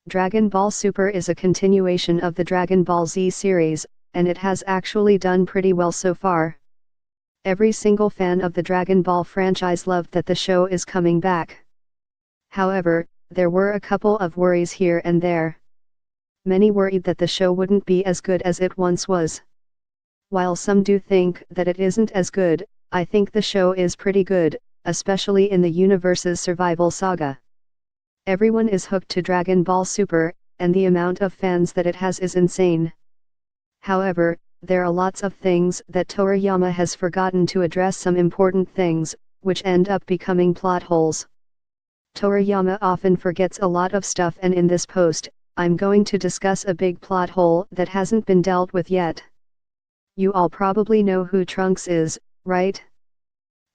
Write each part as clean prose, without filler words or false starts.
Dragon Ball Super is a continuation of the Dragon Ball Z series, and it has actually done pretty well so far. Every single fan of the Dragon Ball franchise loved that the show is coming back. However, there were a couple of worries here and there. Many worried that the show wouldn't be as good as it once was. While some do think that it isn't as good, I think the show is pretty good, especially in the Universes Survival Saga. Everyone is hooked to Dragon Ball Super, and the amount of fans that it has is insane. However, there are lots of things that Toriyama has forgotten to address, some important things, which end up becoming plot holes. Toriyama often forgets a lot of stuff, and in this post, I'm going to discuss a big plot hole that hasn't been dealt with yet. You all probably know who Trunks is, right?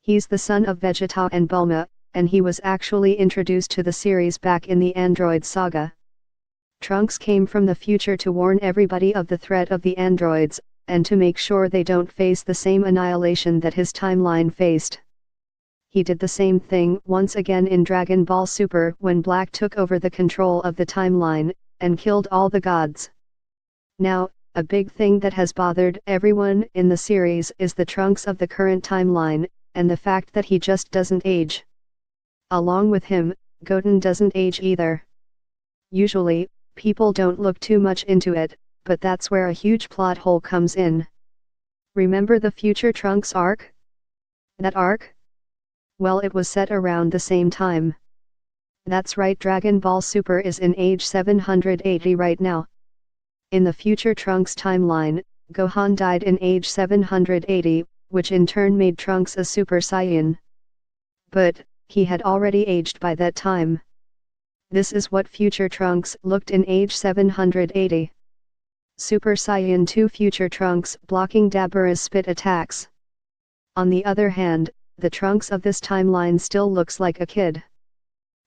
He's the son of Vegeta and Bulma, and he was actually introduced to the series back in the Android saga. Trunks came from the future to warn everybody of the threat of the androids, and to make sure they don't face the same annihilation that his timeline faced. He did the same thing once again in Dragon Ball Super when Black took over the control of the timeline, and killed all the gods. Now, a big thing that has bothered everyone in the series is the Trunks of the current timeline, and the fact that he just doesn't age. Along with him, Goten doesn't age either. Usually, people don't look too much into it, but that's where a huge plot hole comes in. Remember the Future Trunks arc? That arc? Well, it was set around the same time. That's right, Dragon Ball Super is in age 780 right now. In the Future Trunks timeline, Gohan died in age 780, which in turn made Trunks a Super Saiyan. But he had already aged by that time. This is what Future Trunks looked in age 780. Super Saiyan 2 Future Trunks blocking Dabura's spit attacks. On the other hand, the Trunks of this timeline still looks like a kid.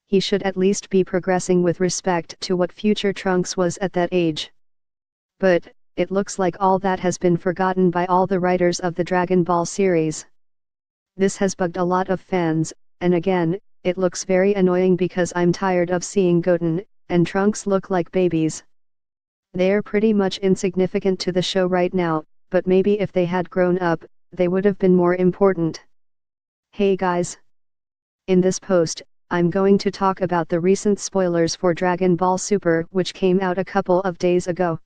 He should at least be progressing with respect to what Future Trunks was at that age. But it looks like all that has been forgotten by all the writers of the Dragon Ball series. This has bugged a lot of fans, and again, it looks very annoying because I'm tired of seeing Goten and Trunks look like babies. They're pretty much insignificant to the show right now, but maybe if they had grown up, they would have been more important. Hey guys! In this post, I'm going to talk about the recent spoilers for Dragon Ball Super which came out a couple of days ago.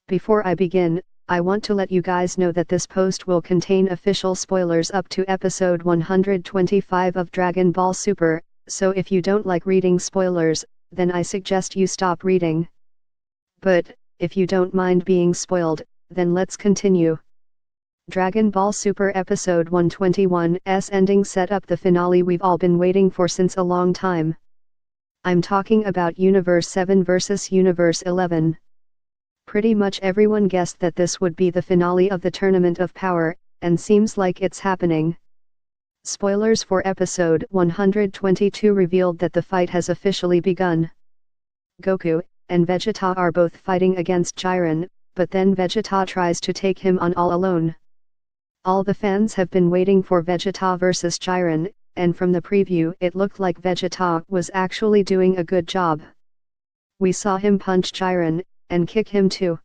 Before I begin, I want to let you guys know that this post will contain official spoilers up to episode 125 of Dragon Ball Super, so if you don't like reading spoilers, then I suggest you stop reading. But, if you don't mind being spoiled, then let's continue. Dragon Ball Super Episode 121's ending set up the finale we've all been waiting for since a long time. I'm talking about Universe 7 vs Universe 11. Pretty much everyone guessed that this would be the finale of the Tournament of Power, and seems like it's happening. Spoilers for episode 122 revealed that the fight has officially begun. Goku and Vegeta are both fighting against Jiren, but then Vegeta tries to take him on all alone. All the fans have been waiting for Vegeta vs Jiren, and from the preview it looked like Vegeta was actually doing a good job. We saw him punch Jiren, and kick him too.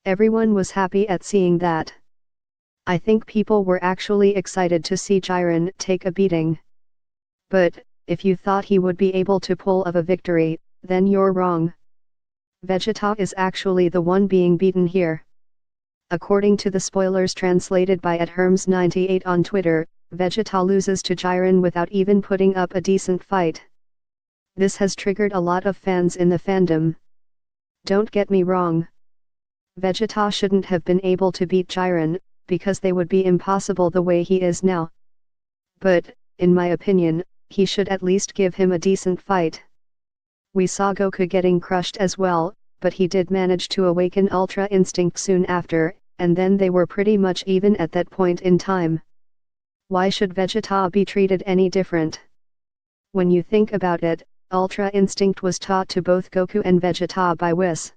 Everyone was happy at seeing that. I think people were actually excited to see Jiren take a beating. But, if you thought he would be able to pull off a victory, then you're wrong. Vegeta is actually the one being beaten here. According to the spoilers translated by @Herms98 on Twitter, Vegeta loses to Jiren without even putting up a decent fight. This has triggered a lot of fans in the fandom. Don't get me wrong. Vegeta shouldn't have been able to beat Jiren, because they would be impossible the way he is now. But, in my opinion, he should at least give him a decent fight. We saw Goku getting crushed as well, but he did manage to awaken Ultra Instinct soon after, and then they were pretty much even at that point in time. Why should Vegeta be treated any different? When you think about it, Ultra Instinct was taught to both Goku and Vegeta by Whis.